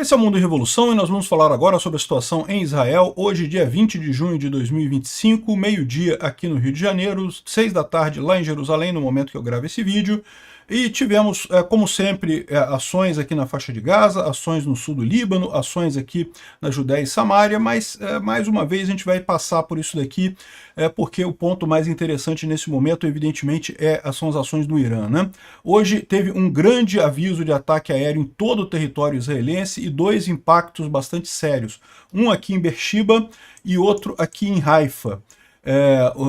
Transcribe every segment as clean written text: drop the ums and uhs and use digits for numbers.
Esse é o Mundo em Revolução e nós vamos falar agora sobre a situação em Israel, hoje dia 20 de junho de 2025, meio-dia aqui no Rio de Janeiro, 6 da tarde lá em Jerusalém, no momento que eu gravo esse vídeo. E tivemos, como sempre, ações aqui na faixa de Gaza, ações no sul do Líbano, ações aqui na Judéia e Samária, mas mais uma vez a gente vai passar por isso daqui, porque o ponto mais interessante nesse momento, evidentemente, são as ações do Irã, né? Hoje teve um grande aviso de ataque aéreo em todo o território israelense e dois impactos bastante sérios. Um aqui em Beersheba e outro aqui em Haifa.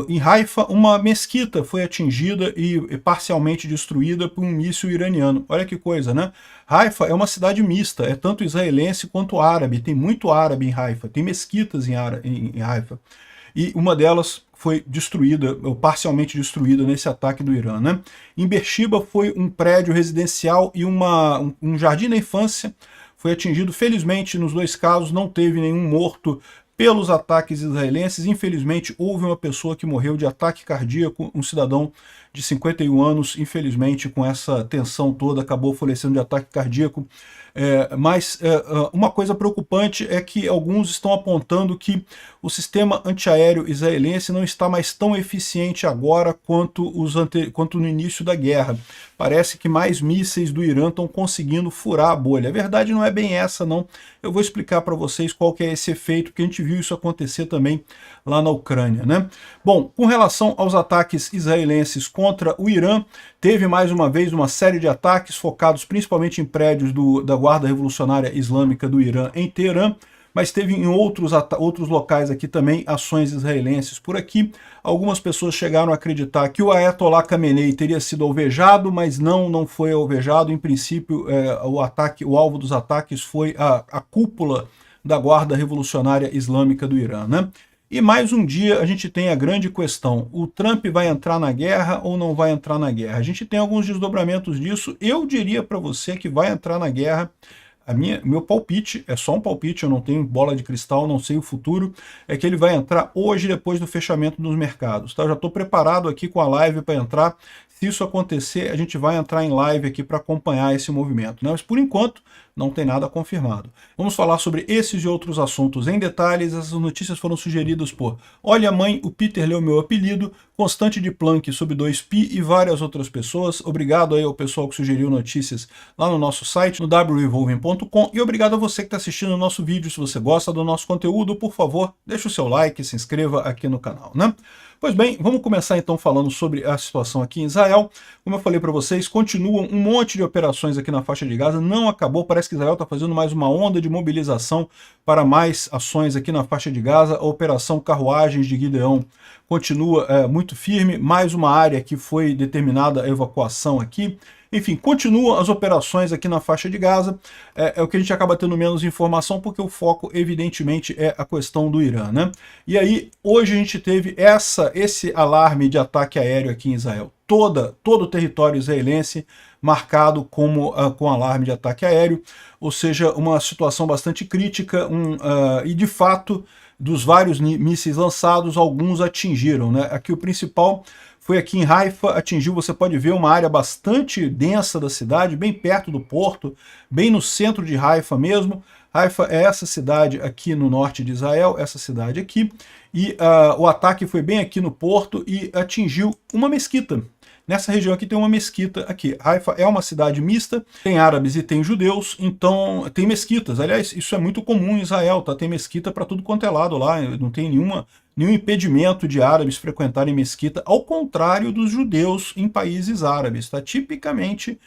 Em Haifa, uma mesquita foi atingida e parcialmente destruída por um míssil iraniano. Olha que coisa, né? Haifa é uma cidade mista, é tanto israelense quanto árabe. Tem muito árabe em Haifa, tem mesquitas em Haifa. E uma delas foi destruída, ou parcialmente destruída, nesse ataque do Irã, né? Em Beersheba foi um prédio residencial e um jardim da infância foi atingido. Felizmente, nos dois casos, não teve nenhum morto pelos ataques israelenses. Infelizmente, houve uma pessoa que morreu de ataque cardíaco, um cidadão de 51 anos, infelizmente, com essa tensão toda, acabou falecendo de ataque cardíaco. Mas uma coisa preocupante é que alguns estão apontando que o sistema antiaéreo israelense não está mais tão eficiente agora quanto no início da guerra. Parece que mais mísseis do Irã estão conseguindo furar a bolha. A verdade não é bem essa, não. Eu vou explicar para vocês qual que é esse efeito, porque a gente viu isso acontecer também lá na Ucrânia, né? Bom, com relação aos ataques israelenses contra o Irã, teve mais uma vez uma série de ataques focados principalmente em prédios da Guarda Revolucionária Islâmica do Irã em Teherã, mas teve em outros locais aqui também ações israelenses por aqui. Algumas pessoas chegaram a acreditar que o Ayatollah Khamenei teria sido alvejado, mas não foi alvejado. Em princípio, o alvo dos ataques foi a cúpula da Guarda Revolucionária Islâmica do Irã, né? E mais um dia a gente tem a grande questão: o Trump vai entrar na guerra ou não vai entrar na guerra? A gente tem alguns desdobramentos disso. Eu diria para você que vai entrar na guerra. Meu palpite, é só um palpite, eu não tenho bola de cristal, não sei o futuro, é que ele vai entrar hoje depois do fechamento dos mercados. Tá? Eu já estou preparado aqui com a live para entrar. Se isso acontecer, a gente vai entrar em live aqui para acompanhar esse movimento, né? Mas por enquanto não tem nada confirmado. Vamos falar sobre esses e outros assuntos em detalhes. Essas notícias foram sugeridas por Olha Mãe, o Peter leu meu apelido, Constante de Planck sob 2pi e várias outras pessoas. Obrigado aí ao pessoal que sugeriu notícias lá no nosso site, no wrevolving.com, e obrigado a você que está assistindo o nosso vídeo. Se você gosta do nosso conteúdo, por favor, deixe o seu like e se inscreva aqui no canal, né? Pois bem, vamos começar então falando sobre a situação aqui em Israel. Como eu falei para vocês, continuam um monte de operações aqui na faixa de Gaza, não acabou, parece que Israel está fazendo mais uma onda de mobilização para mais ações aqui na faixa de Gaza. A Operação Carruagens de Gideão continua muito firme, mais uma área que foi determinada a evacuação aqui. Enfim, continuam as operações aqui na faixa de Gaza. É o que a gente acaba tendo menos informação, porque o foco, evidentemente, é a questão do Irã, né? E aí, hoje a gente teve esse alarme de ataque aéreo aqui em Israel. Todo o território israelense marcado com alarme de ataque aéreo, ou seja, uma situação bastante crítica, e de fato, dos vários mísseis lançados, alguns atingiram, né? Aqui o principal foi aqui em Haifa, atingiu, você pode ver, uma área bastante densa da cidade, bem perto do porto, bem no centro de Haifa mesmo. Haifa é essa cidade aqui no norte de Israel, essa cidade aqui, e o ataque foi bem aqui no porto e atingiu uma mesquita. Nessa região aqui tem uma mesquita aqui. Haifa é uma cidade mista, tem árabes e tem judeus, então tem mesquitas. Aliás, isso é muito comum em Israel, tá? Tem mesquita para tudo quanto é lado lá, não tem nenhum impedimento de árabes frequentarem mesquita, ao contrário dos judeus em países árabes, tá? Tipicamente,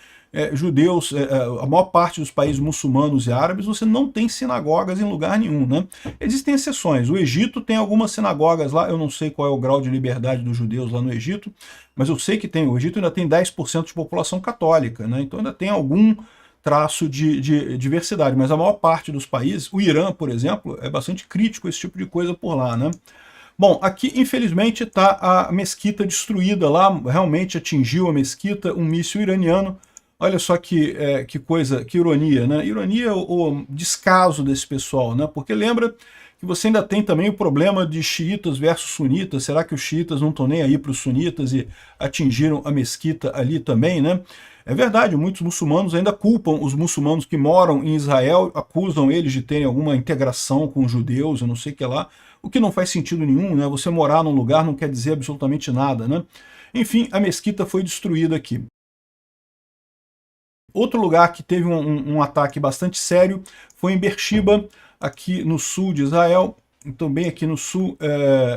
judeus, a maior parte dos países muçulmanos e árabes, você não tem sinagogas em lugar nenhum, né? Existem exceções. O Egito tem algumas sinagogas lá, eu não sei qual é o grau de liberdade dos judeus lá no Egito, mas eu sei que o Egito ainda tem 10% de população católica, né? Então ainda tem algum traço de diversidade, mas a maior parte dos países, o Irã, por exemplo, é bastante crítico esse tipo de coisa por lá, né? Bom, aqui infelizmente está a mesquita destruída lá, realmente atingiu a mesquita um míssil iraniano. Olha só que coisa, que ironia, né? Ironia o descaso desse pessoal, né? Porque lembra que você ainda tem também o problema de xiitas versus sunitas. Será que os xiitas não estão nem aí para os sunitas e atingiram a mesquita ali também, né? É verdade, muitos muçulmanos ainda culpam os muçulmanos que moram em Israel, acusam eles de terem alguma integração com os judeus, eu não sei o que lá, o que não faz sentido nenhum, né? Você morar num lugar não quer dizer absolutamente nada, né? Enfim, a mesquita foi destruída aqui. Outro lugar que teve um ataque bastante sério foi em Beersheba, aqui no sul de Israel. Então, bem aqui no sul,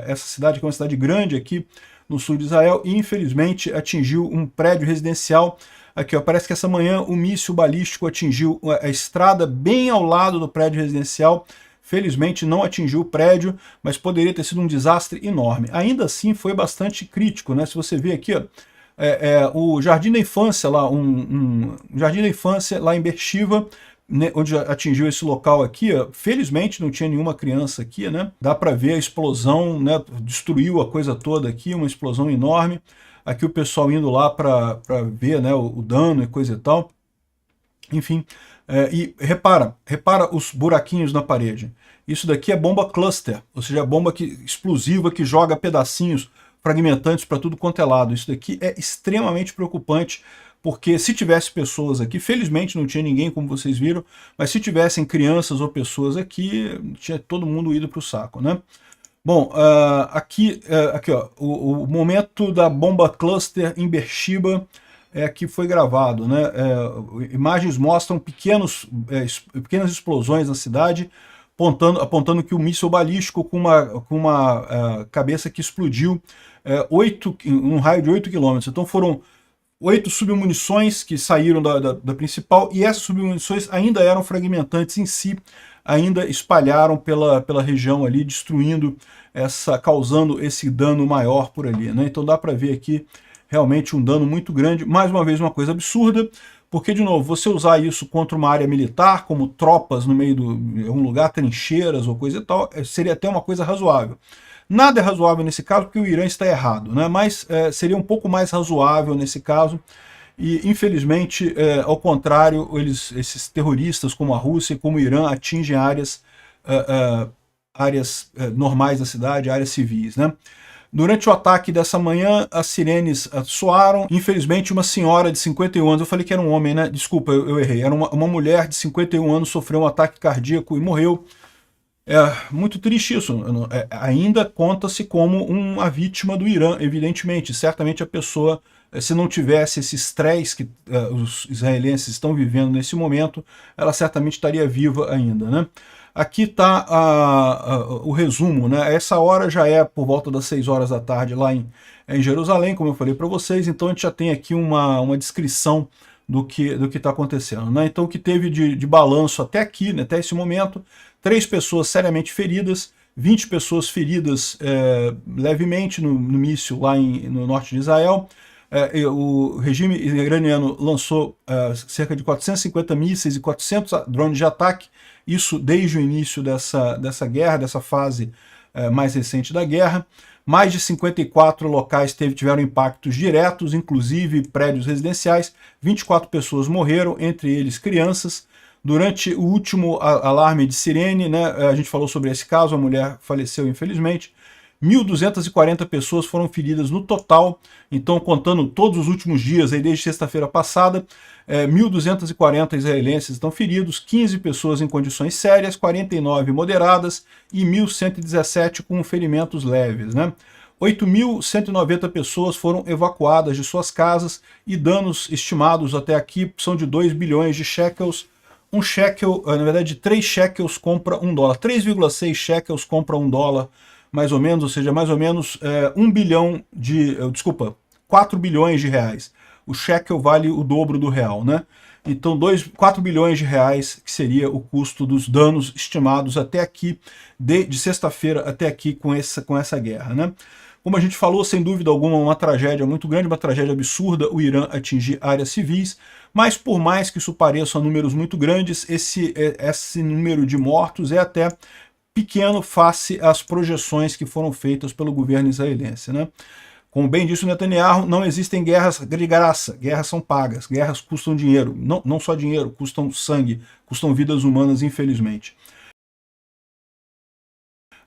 essa cidade que é uma cidade grande aqui no sul de Israel, e infelizmente atingiu um prédio residencial. Aqui, ó, parece que essa manhã o míssil balístico atingiu a estrada bem ao lado do prédio residencial. Felizmente não atingiu o prédio, mas poderia ter sido um desastre enorme. Ainda assim foi bastante crítico, né? Se você vê aqui, ó, o Jardim da Infância lá, um Jardim da Infância lá em Beersheba, né, onde atingiu esse local aqui, ó, felizmente não tinha nenhuma criança aqui, né? Dá para ver a explosão, né? Destruiu a coisa toda aqui, uma explosão enorme. Aqui o pessoal indo lá para ver, né, o dano e coisa e tal. Enfim, e repara os buraquinhos na parede. Isso daqui é bomba cluster, ou seja, bomba explosiva que joga pedacinhos fragmentantes para tudo quanto é lado. Isso daqui é extremamente preocupante, porque se tivesse pessoas aqui, felizmente não tinha ninguém, como vocês viram, mas se tivessem crianças ou pessoas aqui, tinha todo mundo ido para o saco, né? Bom, aqui ó, o momento da bomba cluster em Beersheba que foi gravado, né? Imagens mostram pequenas explosões na cidade, apontando que o míssil balístico com uma cabeça que explodiu um raio de 8 km. Então foram 8 submunições que saíram da principal, e essas submunições ainda eram fragmentantes em si, ainda espalharam pela região ali, destruindo, causando esse dano maior por ali, né? Então dá para ver aqui realmente um dano muito grande. Mais uma vez, uma coisa absurda, porque, de novo, você usar isso contra uma área militar, como tropas no meio de um lugar, trincheiras ou coisa e tal, seria até uma coisa razoável. Nada é razoável nesse caso, porque o Irã está errado, né? Mas seria um pouco mais razoável nesse caso. E, infelizmente, ao contrário, esses terroristas, como a Rússia e como o Irã, atingem áreas normais da cidade, áreas civis, né? Durante o ataque dessa manhã, as sirenes soaram. Infelizmente, uma senhora de 51 anos, eu falei que era um homem, né? Desculpa, eu errei. Era uma mulher de 51 anos, sofreu um ataque cardíaco e morreu. É muito triste isso. Ainda conta-se como uma vítima do Irã, evidentemente. Certamente a pessoa, se não tivesse esse estresse que os israelenses estão vivendo nesse momento, ela certamente estaria viva ainda, né? Aqui está o resumo, né? Essa hora já é por volta das 6 horas da tarde lá em Jerusalém, como eu falei para vocês, então a gente já tem aqui uma descrição do que está acontecendo, né? Então o que teve de balanço até aqui, né, até esse momento, 3 pessoas seriamente feridas, 20 pessoas feridas levemente no míssil lá no norte de Israel. O regime iraniano lançou cerca de 450 mísseis e 400 drones de ataque, isso desde o início dessa guerra, dessa fase mais recente da guerra. Mais de 54 locais tiveram impactos diretos, inclusive prédios residenciais. 24 pessoas morreram, entre eles crianças. Durante o último alarme de sirene, né, a gente falou sobre esse caso, a mulher faleceu infelizmente. 1.240 pessoas foram feridas no total, então contando todos os últimos dias, aí desde sexta-feira passada, 1.240 israelenses estão feridos, 15 pessoas em condições sérias, 49 moderadas e 1.117 com ferimentos leves, né? 8.190 pessoas foram evacuadas de suas casas e danos estimados até aqui são de 2 bilhões de shekels. Um shekel, na verdade 3 shekels compra $1, 3,6 shekels compra $1, mais ou menos, ou seja, mais ou menos 4 bilhões de reais. O shekel vale o dobro do real, né? Então 4 bilhões de reais que seria o custo dos danos estimados até aqui, de sexta-feira até aqui com essa guerra, né? Como a gente falou, sem dúvida alguma, uma tragédia muito grande, uma tragédia absurda, o Irã atingir áreas civis, mas por mais que isso pareça números muito grandes, esse número de mortos é até pequeno face às projeções que foram feitas pelo governo israelense, né? Como bem disse o Netanyahu, não existem guerras de graça, guerras são pagas, guerras custam dinheiro, não só dinheiro, custam sangue, custam vidas humanas, infelizmente.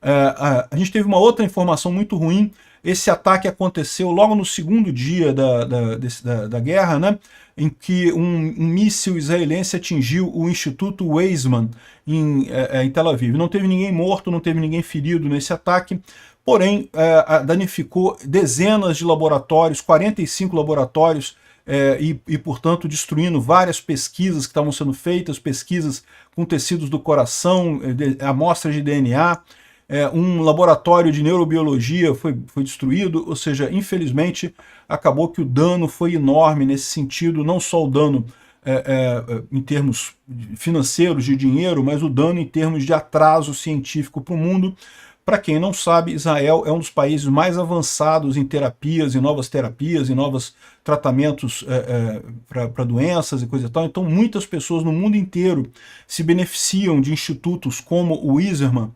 A gente teve uma outra informação muito ruim, Esse ataque aconteceu logo no segundo dia da guerra, né, em que um míssil israelense atingiu o Instituto Weizmann em Tel Aviv. Não teve ninguém morto, não teve ninguém ferido nesse ataque, porém danificou dezenas de laboratórios, 45 laboratórios, portanto, destruindo várias pesquisas que estavam sendo feitas, pesquisas com tecidos do coração, amostras de DNA, um laboratório de neurobiologia foi destruído, ou seja, infelizmente, acabou que o dano foi enorme nesse sentido, não só o dano em termos financeiros, de dinheiro, mas o dano em termos de atraso científico para o mundo. Para quem não sabe, Israel é um dos países mais avançados em terapias, em novos tratamentos para doenças e coisa e tal. Então muitas pessoas no mundo inteiro se beneficiam de institutos como o Weizmann,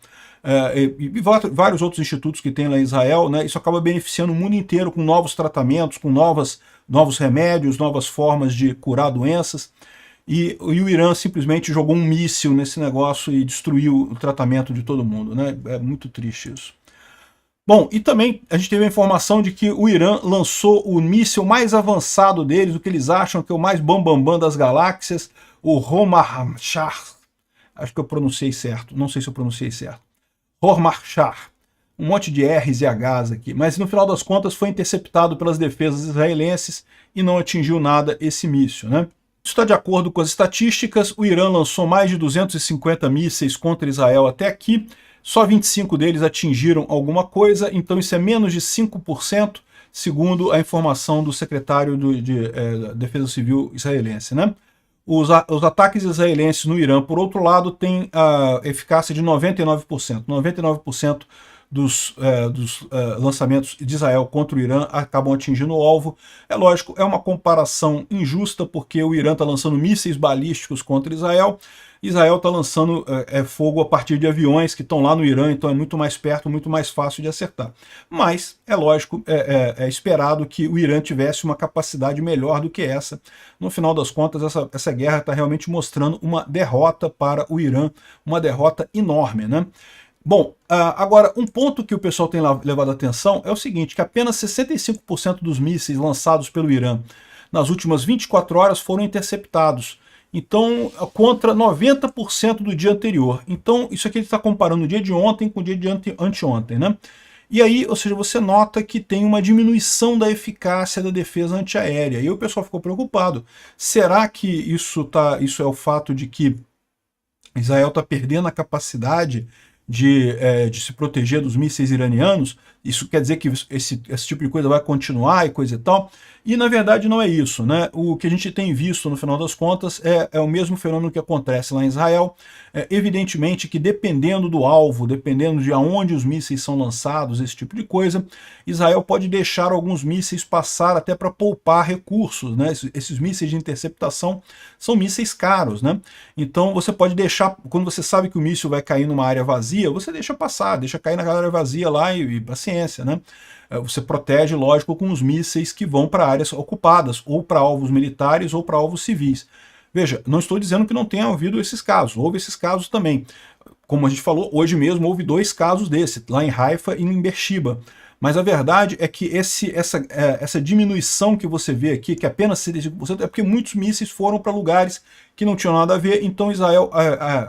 e vários outros institutos que tem lá em Israel, né? Isso acaba beneficiando o mundo inteiro com novos tratamentos, com novos remédios, novas formas de curar doenças. E o Irã simplesmente jogou um míssil nesse negócio e destruiu o tratamento de todo mundo, né? É muito triste isso. Bom, e também a gente teve a informação de que o Irã lançou o míssil mais avançado deles, o que eles acham que é o mais bambambam das galáxias, o Hormahshar. Acho que eu pronunciei certo, não sei se eu pronunciei certo. Hormahshar. Um monte de R's e H's aqui, mas no final das contas foi interceptado pelas defesas israelenses e não atingiu nada esse míssil, né? Isso está de acordo com as estatísticas. O Irã lançou mais de 250 mísseis contra Israel até aqui, só 25 deles atingiram alguma coisa, então isso é menos de 5%, segundo a informação do secretário de Defesa Civil israelense, né? Os ataques israelenses no Irã, por outro lado, têm a eficácia de 99%. 99% dos lançamentos de Israel contra o Irã acabam atingindo o alvo. É lógico, é uma comparação injusta, porque o Irã está lançando mísseis balísticos contra Israel está lançando fogo a partir de aviões que estão lá no Irã, então é muito mais perto, muito mais fácil de acertar. Mas, é lógico, é esperado que o Irã tivesse uma capacidade melhor do que essa. No final das contas, essa guerra está realmente mostrando uma derrota para o Irã, uma derrota enorme, né? Bom, agora, um ponto que o pessoal tem levado atenção é o seguinte, que apenas 65% dos mísseis lançados pelo Irã nas últimas 24 horas foram interceptados. Então, contra 90% do dia anterior. Então, isso aqui ele está comparando o dia de ontem com o dia de anteontem, né? E aí, ou seja, você nota que tem uma diminuição da eficácia da defesa antiaérea. E aí o pessoal ficou preocupado. Será que isso é o fato de que Israel está perdendo a capacidade de se proteger dos mísseis iranianos? Isso quer dizer que esse tipo de coisa vai continuar e coisa e tal? E na verdade não é isso, né? O que a gente tem visto no final das contas é o mesmo fenômeno que acontece lá em Israel. Evidentemente que dependendo do alvo, dependendo de aonde os mísseis são lançados, esse tipo de coisa, Israel pode deixar alguns mísseis passar até para poupar recursos, né? Esses mísseis de interceptação são mísseis caros, né? Então você pode deixar, quando você sabe que o míssil vai cair numa área vazia, você deixa passar, deixa cair na área vazia lá e paciência, né? Você protege, lógico, com os mísseis que vão para áreas ocupadas, ou para alvos militares, ou para alvos civis. Veja, não estou dizendo que não tenha havido esses casos, houve esses casos também. Como a gente falou, hoje mesmo houve 2 casos desses, lá em Haifa e em Beersheba. Mas a verdade é que essa diminuição que você vê aqui, que apenas 75%, é porque muitos mísseis foram para lugares que não tinham nada a ver, então Israel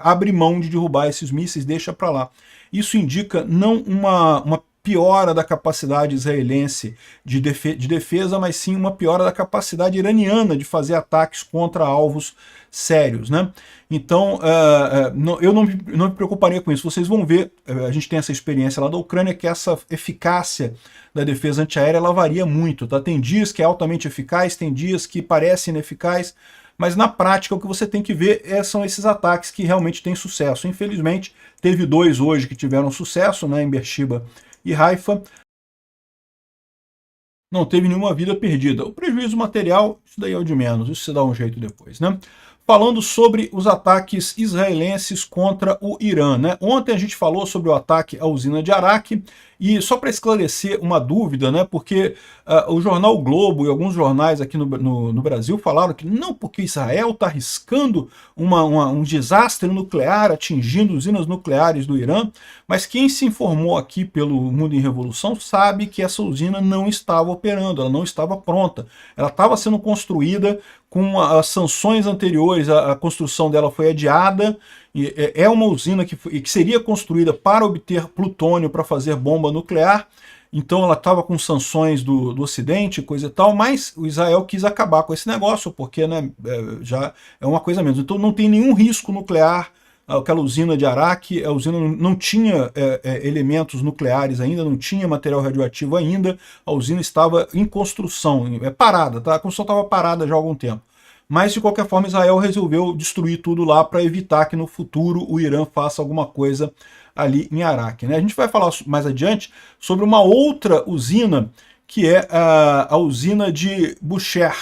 abre mão de derrubar esses mísseis, deixa para lá. Isso indica não uma piora da capacidade israelense de defesa, mas sim uma piora da capacidade iraniana de fazer ataques contra alvos sérios, né? Então, eu não me preocuparia com isso. Vocês vão ver, a gente tem essa experiência lá da Ucrânia, que essa eficácia da defesa antiaérea ela varia muito, tá? Tem dias que é altamente eficaz, tem dias que parece ineficaz, mas na prática o que você tem que ver são esses ataques que realmente têm sucesso. Infelizmente, teve 2 hoje que tiveram sucesso, né, em Beersheba e Haifa. Não teve nenhuma vida perdida. O prejuízo material, isso daí é o de menos, isso se dá um jeito depois, né? falando sobre os ataques israelenses contra o Irã, né? Ontem a gente falou sobre o ataque à usina de Arak, e só para esclarecer uma dúvida, né? Porque o jornal o Globo e alguns jornais aqui no Brasil falaram que não, porque Israel está arriscando um desastre nuclear atingindo usinas nucleares do Irã, mas quem se informou aqui pelo Mundo em Revolução sabe que essa usina não estava operando, ela não estava pronta, ela estava sendo construída com as sanções anteriores, a construção dela foi adiada, e é uma usina que seria construída para obter plutônio para fazer bomba nuclear, então ela estava com sanções do Ocidente, coisa e tal, mas o Israel quis acabar com esse negócio, porque, né, já é uma coisa menos. Então não tem nenhum risco nuclear, aquela usina de Arak, a usina não tinha elementos nucleares ainda, não tinha material radioativo ainda, a usina estava em construção, parada, tá? A construção estava parada já há algum tempo. Mas, de qualquer forma, Israel resolveu destruir tudo lá para evitar que no futuro o Irã faça alguma coisa ali em Arak, né? A gente vai falar mais adiante sobre uma outra usina, que é a usina de Bushehr,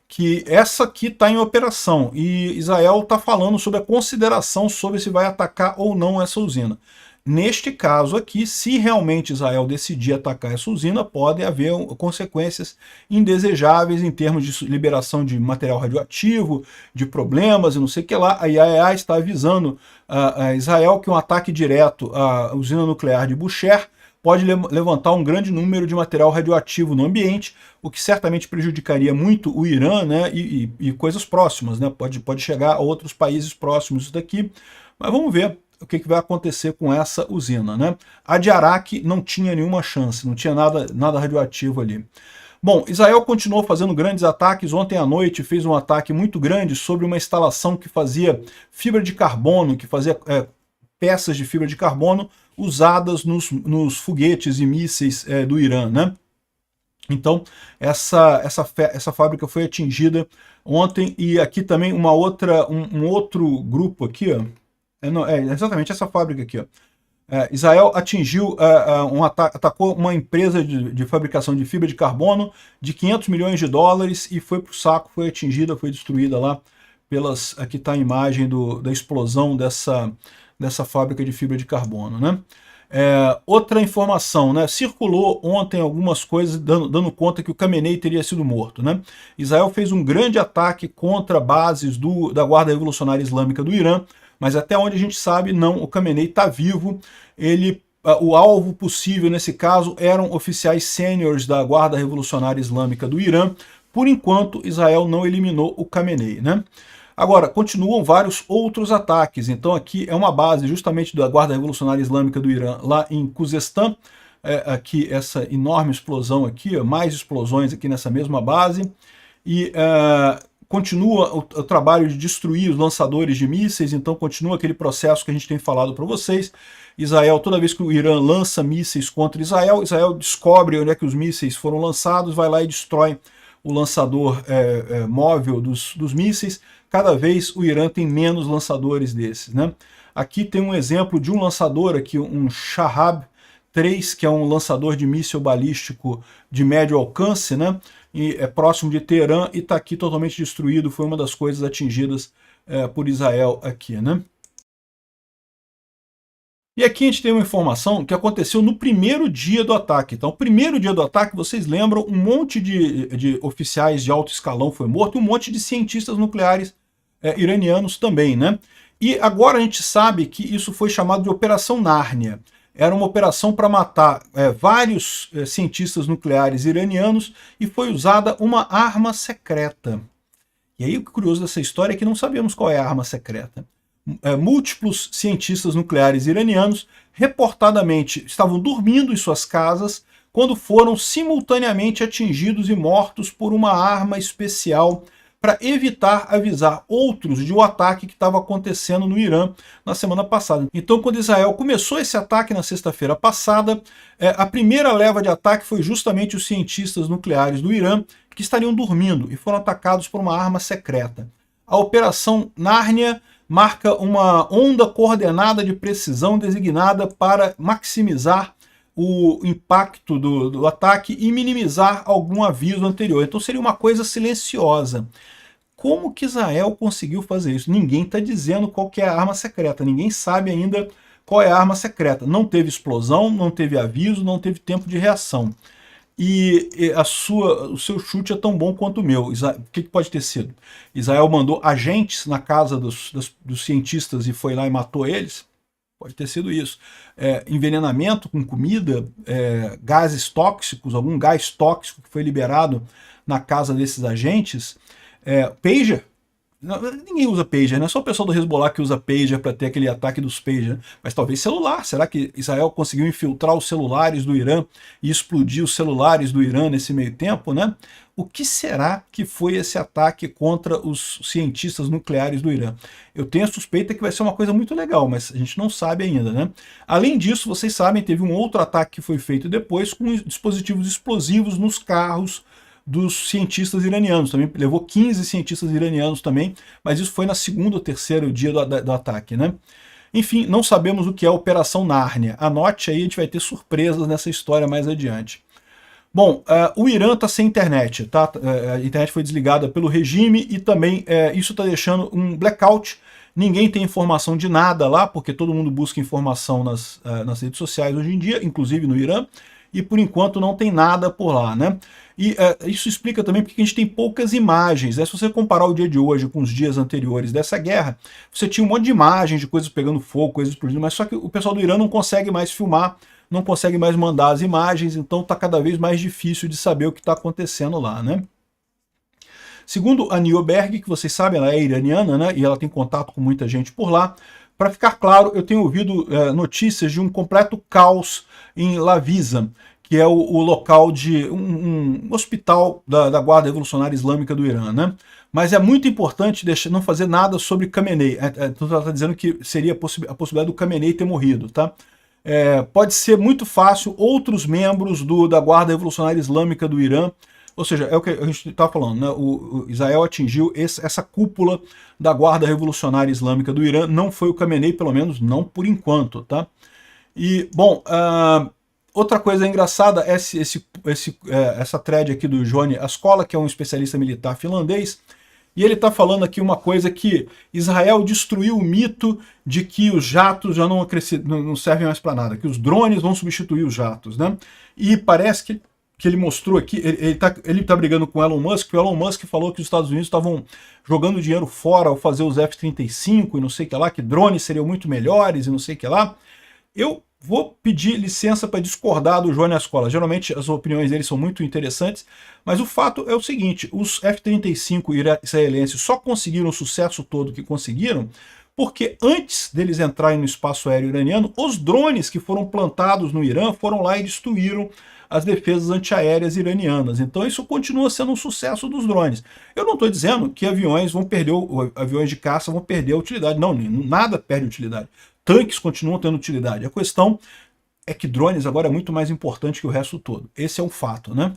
que essa aqui está em operação, e Israel está falando sobre a consideração sobre se vai atacar ou não essa usina. Neste caso aqui, se realmente Israel decidir atacar essa usina, pode haver consequências indesejáveis em termos de liberação de material radioativo, de problemas e não sei o que lá. A IAEA está avisando a Israel que um ataque direto à usina nuclear de Bushehr pode levantar um grande número de material radioativo no ambiente, o que certamente prejudicaria muito o Irã, né, e coisas próximas, né, pode chegar a outros países próximos daqui, mas vamos ver o que vai acontecer com essa usina, né? A de Arak não tinha nenhuma chance, não tinha nada radioativo ali. Bom, Israel continuou fazendo grandes ataques. Ontem à noite fez um ataque muito grande sobre uma instalação que fazia fibra de carbono, que fazia peças de fibra de carbono usadas nos foguetes e mísseis do Irã, né? Então, essa fábrica foi atingida ontem, e aqui também um outro grupo aqui, ó, exatamente essa fábrica aqui, ó. Israel atingiu, atacou uma empresa de fabricação de fibra de carbono de 500 milhões de dólares e foi para o saco, foi atingida, foi destruída lá aqui está a imagem da explosão dessa fábrica de fibra de carbono, né? Outra informação, né? Circulou ontem algumas coisas dando conta que o Khamenei teria sido morto, né? Israel fez um grande ataque contra bases da Guarda Revolucionária Islâmica do Irã, mas até onde a gente sabe, não, o Khamenei está vivo. O alvo possível nesse caso eram oficiais sêniores da Guarda Revolucionária Islâmica do Irã. Por enquanto, Israel não eliminou o Khamenei, né? Agora, continuam vários outros ataques. Então aqui é uma base justamente da Guarda Revolucionária Islâmica do Irã, lá em Khuzestan. Aqui essa enorme explosão aqui, mais explosões aqui nessa mesma base. E continua o trabalho de destruir os lançadores de mísseis, então continua aquele processo que a gente tem falado para vocês. Israel, toda vez que o Irã lança mísseis contra Israel descobre onde é que os mísseis foram lançados, vai lá e destrói o lançador móvel dos mísseis. Cada vez o Irã tem menos lançadores desses, né? Aqui tem um exemplo de um lançador aqui, um Shahab 3, que é um lançador de míssil balístico de médio alcance, né? E é próximo de Teherã e está aqui totalmente destruído. Foi uma das coisas atingidas por Israel aqui, né? E aqui a gente tem uma informação que aconteceu no primeiro dia do ataque. Então, o primeiro dia do ataque, vocês lembram, um monte de oficiais de alto escalão foi morto e um monte de cientistas nucleares iranianos também, né? E agora a gente sabe que isso foi chamado de Operação Nárnia. Era uma operação para matar vários cientistas nucleares iranianos e foi usada uma arma secreta. E aí o curioso dessa história é que não sabemos qual é a arma secreta. Múltiplos cientistas nucleares iranianos reportadamente estavam dormindo em suas casas quando foram simultaneamente atingidos e mortos por uma arma especial para evitar avisar outros de um ataque que estava acontecendo no Irã na semana passada. Então, quando Israel começou esse ataque na sexta-feira passada, a primeira leva de ataque foi justamente os cientistas nucleares do Irã que estariam dormindo e foram atacados por uma arma secreta. A Operação Nárnia marca uma onda coordenada de precisão designada para maximizar o impacto do ataque e minimizar algum aviso anterior. Então seria uma coisa silenciosa. como que Israel conseguiu fazer isso? Ninguém está dizendo qual que é a arma secreta, ninguém sabe ainda qual é a arma secreta. Não teve explosão, não teve aviso, não teve tempo de reação. E o seu chute é tão bom quanto o meu. O que pode ter sido? Israel mandou agentes na casa dos cientistas e foi lá e matou eles? Pode ter sido isso. Envenenamento com comida, gases tóxicos, algum gás tóxico que foi liberado na casa desses agentes. Pager. Ninguém usa pager, não é só o pessoal do Hezbollah que usa pager para ter aquele ataque dos pager, mas talvez celular. Será que Israel conseguiu infiltrar os celulares do Irã e explodir os celulares do Irã nesse meio tempo, né? O que será que foi esse ataque contra os cientistas nucleares do Irã? Eu tenho a suspeita que vai ser uma coisa muito legal, mas a gente não sabe ainda, né? Além disso, vocês sabem, teve um outro ataque que foi feito depois com dispositivos explosivos nos carros dos cientistas iranianos, também levou 15 cientistas iranianos também, mas isso foi na segunda ou terceiro dia do ataque, né? Enfim, não sabemos o que é a Operação Nárnia. Anote aí, a gente vai ter surpresas nessa história mais adiante. Bom, o Irã está sem internet, tá? A internet foi desligada pelo regime e também isso está deixando um blackout. Ninguém tem informação de nada lá, porque todo mundo busca informação nas redes sociais hoje em dia, inclusive no Irã, e por enquanto não tem nada por lá, né? E isso explica também porque a gente tem poucas imagens, né? Se você comparar o dia de hoje com os dias anteriores dessa guerra, você tinha um monte de imagens de coisas pegando fogo, coisas explodindo, mas só que o pessoal do Irã não consegue mais filmar, não consegue mais mandar as imagens, então está cada vez mais difícil de saber o que está acontecendo lá, né? Segundo a Nioberg, que vocês sabem, ela é iraniana, né? E ela tem contato com muita gente por lá. Para ficar claro, eu tenho ouvido notícias de um completo caos em Lavizan, que é o local de um hospital da Guarda Revolucionária Islâmica do Irã, né? Mas é muito importante não fazer nada sobre Khamenei. Então ela está dizendo que seria a possibilidade do Khamenei ter morrido, tá? Pode ser muito fácil outros membros da Guarda Revolucionária Islâmica do Irã, ou seja, é o que a gente estava falando, né? O Israel atingiu essa cúpula da Guarda Revolucionária Islâmica do Irã, não foi o Khamenei, pelo menos não por enquanto, tá? E, bom, outra coisa engraçada é essa thread aqui do Johnny Ascola, que é um especialista militar finlandês, e ele está falando aqui uma coisa que Israel destruiu o mito de que os jatos já não servem mais para nada, que os drones vão substituir os jatos, né? E parece que ele mostrou aqui, ele tá brigando com o Elon Musk, o Elon Musk falou que os Estados Unidos estavam jogando dinheiro fora ao fazer os F-35 e não sei o que lá, que drones seriam muito melhores e não sei o que lá. Eu vou pedir licença para discordar do Johnny Ascola. Geralmente as opiniões dele são muito interessantes, mas o fato é o seguinte, os F-35 israelenses só conseguiram o sucesso todo que conseguiram porque antes deles entrarem no espaço aéreo iraniano, os drones que foram plantados no Irã foram lá e destruíram as defesas antiaéreas iranianas. Então isso continua sendo um sucesso dos drones. Eu não estou dizendo que aviões de caça vão perder a utilidade. Não, nada perde utilidade. Tanques continuam tendo utilidade. A questão é que drones agora é muito mais importante que o resto todo. Esse é um fato, né?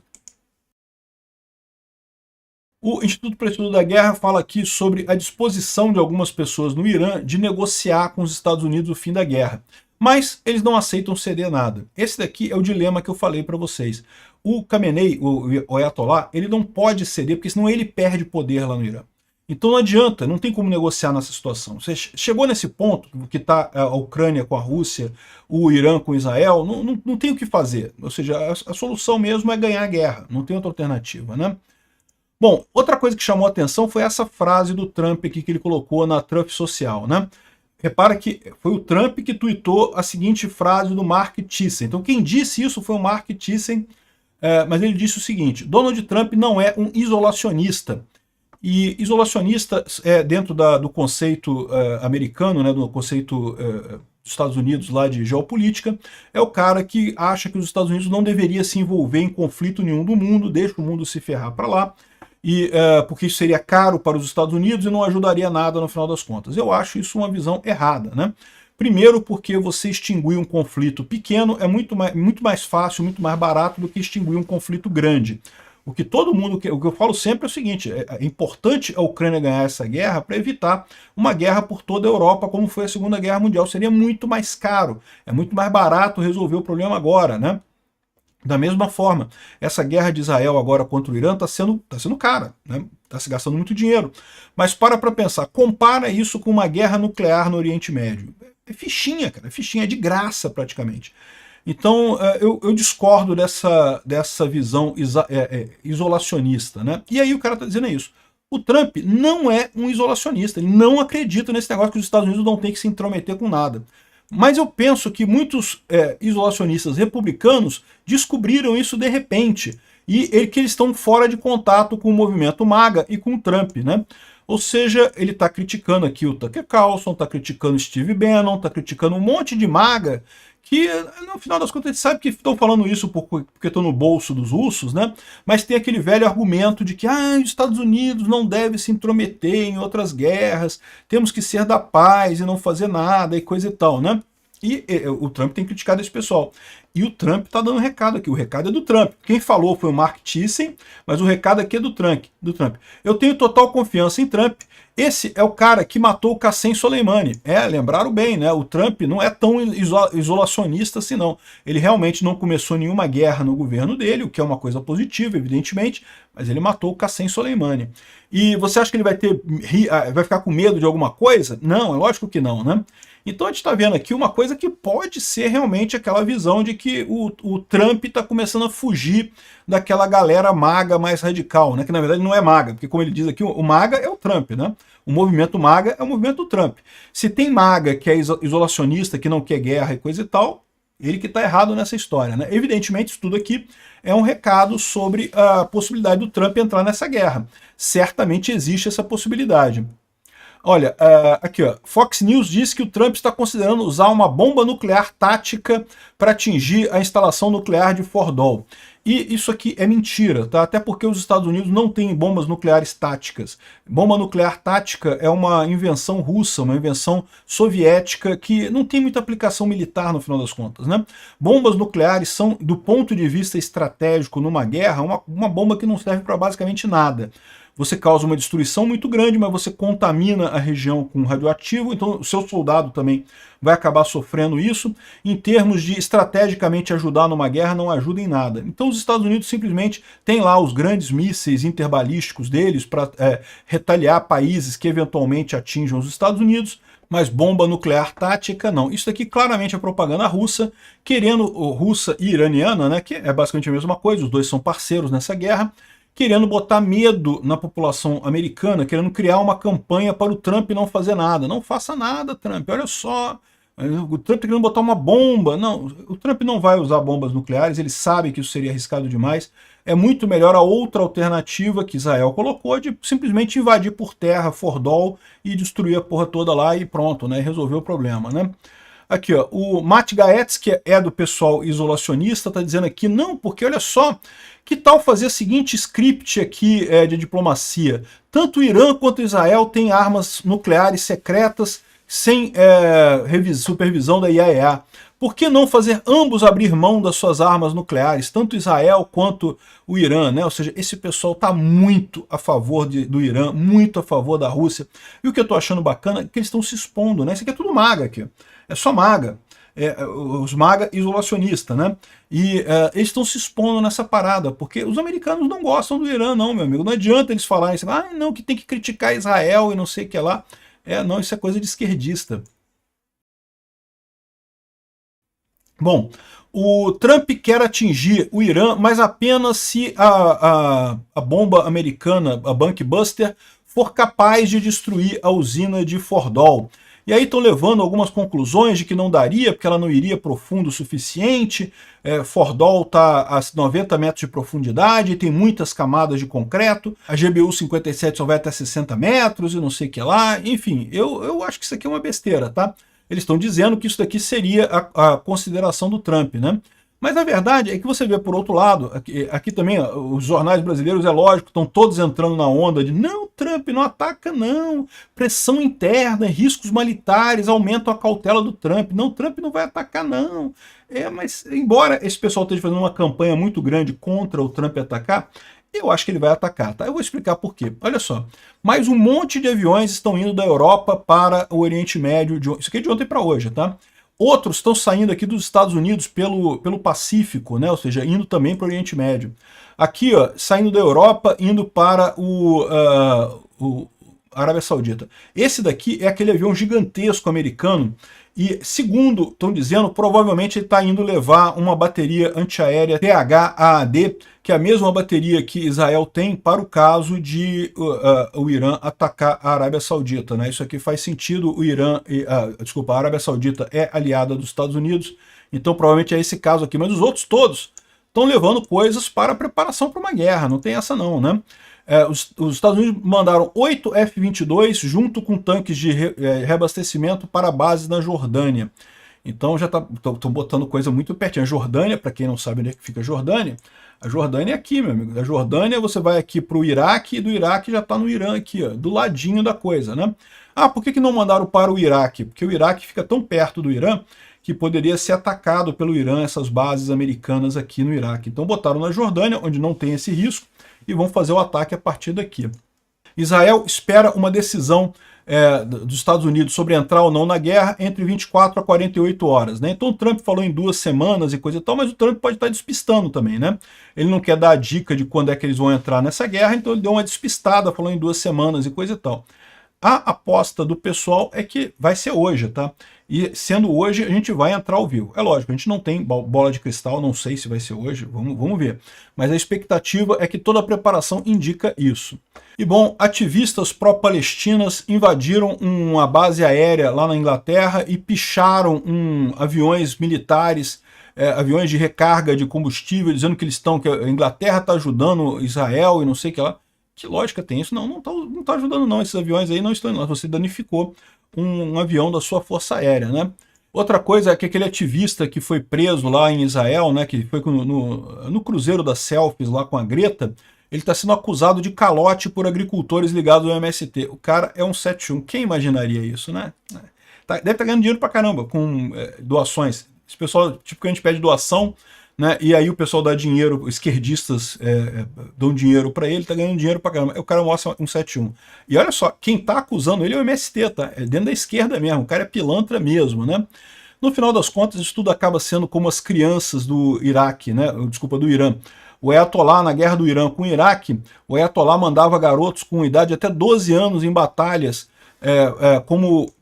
O Instituto para o Estudo da Guerra fala aqui sobre a disposição de algumas pessoas no Irã de negociar com os Estados Unidos o fim da guerra. Mas eles não aceitam ceder nada. Esse daqui é o dilema que eu falei para vocês. O Khamenei, o Ayatollah, ele não pode ceder, porque senão ele perde poder lá no Irã. Então não adianta, não tem como negociar nessa situação. Você chegou nesse ponto, que está a Ucrânia com a Rússia, o Irã com Israel, não tem o que fazer. Ou seja, a solução mesmo é ganhar a guerra, não tem outra alternativa, né? Bom, outra coisa que chamou a atenção foi essa frase do Trump aqui que ele colocou na Truth Social, né? Repara que foi o Trump que tweetou a seguinte frase do Mark Thyssen. Então quem disse isso foi o Mark Thyssen, mas ele disse o seguinte: Donald Trump não é um isolacionista. E isolacionista dentro do conceito americano, né, do conceito dos Estados Unidos lá de geopolítica, é o cara que acha que os Estados Unidos não deveria se envolver em conflito nenhum do mundo, deixa o mundo se ferrar para lá, porque isso seria caro para os Estados Unidos e não ajudaria nada no final das contas. Eu acho isso uma visão errada, né? Primeiro porque você extinguir um conflito pequeno é muito mais fácil, muito mais barato do que extinguir um conflito grande. O que eu falo sempre é o seguinte, é importante a Ucrânia ganhar essa guerra para evitar uma guerra por toda a Europa, como foi a Segunda Guerra Mundial. Seria muito mais caro, é muito mais barato resolver o problema agora, né? Da mesma forma, essa guerra de Israel agora contra o Irã tá sendo cara, né? Está se gastando muito dinheiro. Mas para pensar, compara isso com uma guerra nuclear no Oriente Médio. É fichinha, cara, é fichinha, é de graça praticamente. Então eu discordo dessa visão isolacionista, né? E aí o cara está dizendo isso. O Trump não é um isolacionista, ele não acredita nesse negócio que os Estados Unidos não tem que se intrometer com nada. Mas eu penso que muitos isolacionistas republicanos descobriram isso de repente, e que eles estão fora de contato com o movimento MAGA e com o Trump, né? Ou seja, ele está criticando aqui o Tucker Carlson, está criticando Steve Bannon, está criticando um monte de MAGA, que no final das contas a gente sabe que estão falando isso porque estão no bolso dos russos, né? Mas tem aquele velho argumento de que os Estados Unidos não deve se intrometer em outras guerras, temos que ser da paz e não fazer nada e coisa e tal, né? E o Trump tem criticado esse pessoal. E o Trump está dando um recado aqui. O recado é do Trump. Quem falou foi o Mark Thyssen, mas o recado aqui é do Trump. Eu tenho total confiança em Trump. Esse é o cara que matou o Qassem Soleimani. Lembraram bem, né? O Trump não é tão isolacionista assim, não. Ele realmente não começou nenhuma guerra no governo dele, o que é uma coisa positiva, evidentemente, mas ele matou o Qassem Soleimani. E você acha que ele vai ficar com medo de alguma coisa? Não, é lógico que não, né? Então a gente está vendo aqui uma coisa que pode ser realmente aquela visão de que o Trump está começando a fugir daquela galera MAGA mais radical, né? Que na verdade não é MAGA, porque como ele diz aqui, o MAGA é o Trump, né? O movimento MAGA é o movimento do Trump. Se tem MAGA que é isolacionista, que não quer guerra e coisa e tal, ele que está errado nessa história, né? Evidentemente isso tudo aqui é um recado sobre a possibilidade do Trump entrar nessa guerra. Certamente existe essa possibilidade. Olha, aqui ó, Fox News diz que o Trump está considerando usar uma bomba nuclear tática para atingir a instalação nuclear de Fordow. E isso aqui é mentira, tá? Até porque os Estados Unidos não têm bombas nucleares táticas. Bomba nuclear tática é uma invenção russa, uma invenção soviética que não tem muita aplicação militar no final das contas, né? Bombas nucleares são, do ponto de vista estratégico numa guerra, uma bomba que não serve para basicamente nada. Você causa uma destruição muito grande, mas você contamina a região com radioativo, então o seu soldado também vai acabar sofrendo isso. Em termos de estrategicamente ajudar numa guerra, não ajuda em nada. Então os Estados Unidos simplesmente têm lá os grandes mísseis interbalísticos deles para retaliar países que eventualmente atinjam os Estados Unidos, mas bomba nuclear tática não. Isso aqui claramente é propaganda russa, russa e iraniana, né, que é basicamente a mesma coisa, os dois são parceiros nessa guerra, querendo botar medo na população americana, querendo criar uma campanha para o Trump não fazer nada. Não faça nada, Trump, olha só, o Trump querendo botar uma bomba. Não, o Trump não vai usar bombas nucleares, ele sabe que isso seria arriscado demais. É muito melhor a outra alternativa que Israel colocou, de simplesmente invadir por terra Fordow e destruir a porra toda lá e pronto, né, resolver o problema, né. Aqui, ó, o Matt Gaetz, que é do pessoal isolacionista, está dizendo aqui, não, porque olha só, que tal fazer o seguinte script aqui de diplomacia? Tanto o Irã quanto Israel têm armas nucleares secretas sem supervisão da IAEA. Por que não fazer ambos abrir mão das suas armas nucleares, tanto Israel quanto o Irã, né? Ou seja, esse pessoal está muito a favor do Irã, muito a favor da Rússia. E o que eu estou achando bacana é que eles estão se expondo, né? Isso aqui é tudo MAGA aqui. É só MAGA. Os MAGA isolacionistas, né? E eles estão se expondo nessa parada, porque os americanos não gostam do Irã, não, meu amigo. Não adianta eles falarem assim, não, que tem que criticar Israel e não sei o que lá. Não, isso é coisa de esquerdista. Bom, o Trump quer atingir o Irã, mas apenas se a bomba americana, a Bunkbuster, for capaz de destruir a usina de Fordow. E aí estão levando algumas conclusões de que não daria, porque ela não iria profundo o suficiente. Fordow está a 90 metros de profundidade, tem muitas camadas de concreto. A GBU 57 só vai até 60 metros e não sei o que lá. Enfim, eu acho que isso aqui é uma besteira, tá? Eles estão dizendo que isso daqui seria a consideração do Trump, né? Mas na verdade é que você vê por outro lado, aqui também os jornais brasileiros, é lógico, estão todos entrando na onda de não, Trump não ataca não, pressão interna, riscos militares aumentam a cautela do Trump, não, Trump não vai atacar não. Mas embora esse pessoal esteja fazendo uma campanha muito grande contra o Trump atacar, eu acho que ele vai atacar, tá? Eu vou explicar por quê. Olha só, mais um monte de aviões estão indo da Europa para o Oriente Médio, isso aqui é de ontem para hoje, tá? Outros estão saindo aqui dos Estados Unidos pelo Pacífico, né? Ou seja, indo também para o Oriente Médio. Aqui, ó, saindo da Europa, indo para o Arábia Saudita. Esse daqui é aquele avião gigantesco americano e, segundo estão dizendo, provavelmente ele está indo levar uma bateria antiaérea THAAD, que é a mesma bateria que Israel tem para o caso de o Irã atacar a Arábia Saudita, né? Isso aqui faz sentido, o Irã, desculpa, a Arábia Saudita é aliada dos Estados Unidos, então provavelmente é esse caso aqui, mas os outros todos estão levando coisas para preparação para uma guerra, não tem essa não, né? Os Estados Unidos mandaram 8 F-22 junto com tanques de reabastecimento para bases na Jordânia. Então já estão botando coisa muito pertinho. A Jordânia, para quem não sabe onde é que fica a Jordânia é aqui, meu amigo. Da Jordânia você vai aqui para o Iraque, e do Iraque já está no Irã aqui, ó, do ladinho da coisa, né? Ah, por que não mandaram para o Iraque? Porque o Iraque fica tão perto do Irã que poderia ser atacado pelo Irã, essas bases americanas aqui no Iraque. Então botaram na Jordânia, onde não tem esse risco, e vão fazer o ataque a partir daqui. Israel espera uma decisão dos Estados Unidos sobre entrar ou não na guerra entre 24 a 48 horas. Né? Então o Trump falou em 2 semanas e coisa e tal, mas o Trump pode estar despistando também. Né? Ele não quer dar a dica de quando é que eles vão entrar nessa guerra, então ele deu uma despistada, falou em 2 semanas e coisa e tal. A aposta do pessoal é que vai ser hoje, tá? E sendo hoje, a gente vai entrar ao vivo. É lógico, a gente não tem bola de cristal, não sei se vai ser hoje, vamos ver. Mas a expectativa é que toda a preparação indica isso. E bom, ativistas pró-palestinas invadiram uma base aérea lá na Inglaterra e picharam aviões militares, aviões de recarga de combustível, dizendo que que a Inglaterra está ajudando Israel e não sei o que lá. Que lógica tem isso? Não tá ajudando não, esses aviões aí não estão indo, você danificou um avião da sua força aérea, né? Outra coisa é que aquele ativista que foi preso lá em Israel, né, que foi no cruzeiro das selfies lá com a Greta, ele está sendo acusado de calote por agricultores ligados ao MST. O cara é um 71, quem imaginaria isso, né? Deve estar ganhando dinheiro pra caramba com doações. Esse pessoal, tipo que a gente pede doação, né? E aí o pessoal dá dinheiro, esquerdistas dão dinheiro para ele, tá ganhando dinheiro pra caramba. O cara mostra um 71. E olha só, quem tá acusando ele é o MST, tá? É dentro da esquerda mesmo, o cara é pilantra mesmo, né? No final das contas, isso tudo acaba sendo como as crianças do Iraque, né? Desculpa, do Irã. O Ayatollah, na guerra do Irã com o Iraque, o Ayatollah mandava garotos com idade até 12 anos em batalhas como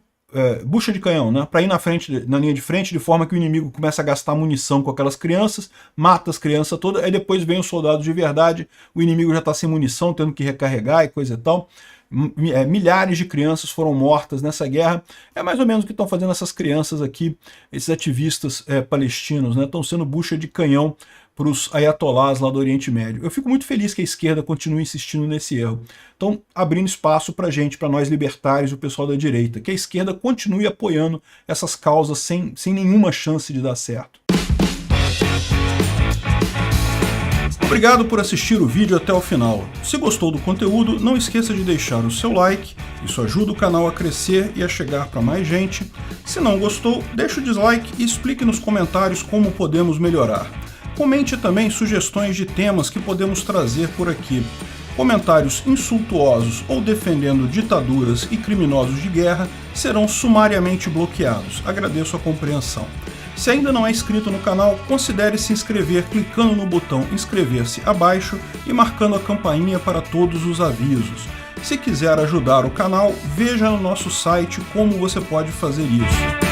bucha de canhão, né, para ir na linha de frente, de forma que o inimigo começa a gastar munição com aquelas crianças, mata as crianças todas, aí depois vem os soldados de verdade, o inimigo já está sem munição, tendo que recarregar e coisa e tal. Milhares de crianças foram mortas nessa guerra. É mais ou menos o que estão fazendo essas crianças aqui, esses ativistas palestinos, né, estão sendo bucha de canhão para os ayatollahs lá do Oriente Médio. Eu fico muito feliz que a esquerda continue insistindo nesse erro. Então, abrindo espaço para a gente, para nós libertários e o pessoal da direita, que a esquerda continue apoiando essas causas sem nenhuma chance de dar certo. Obrigado por assistir o vídeo até o final. Se gostou do conteúdo, não esqueça de deixar o seu like, isso ajuda o canal a crescer e a chegar para mais gente. Se não gostou, deixe o dislike e explique nos comentários como podemos melhorar. Comente também sugestões de temas que podemos trazer por aqui. Comentários insultuosos ou defendendo ditaduras e criminosos de guerra serão sumariamente bloqueados. Agradeço a compreensão. Se ainda não é inscrito no canal, considere se inscrever clicando no botão inscrever-se abaixo e marcando a campainha para todos os avisos. Se quiser ajudar o canal, veja no nosso site como você pode fazer isso.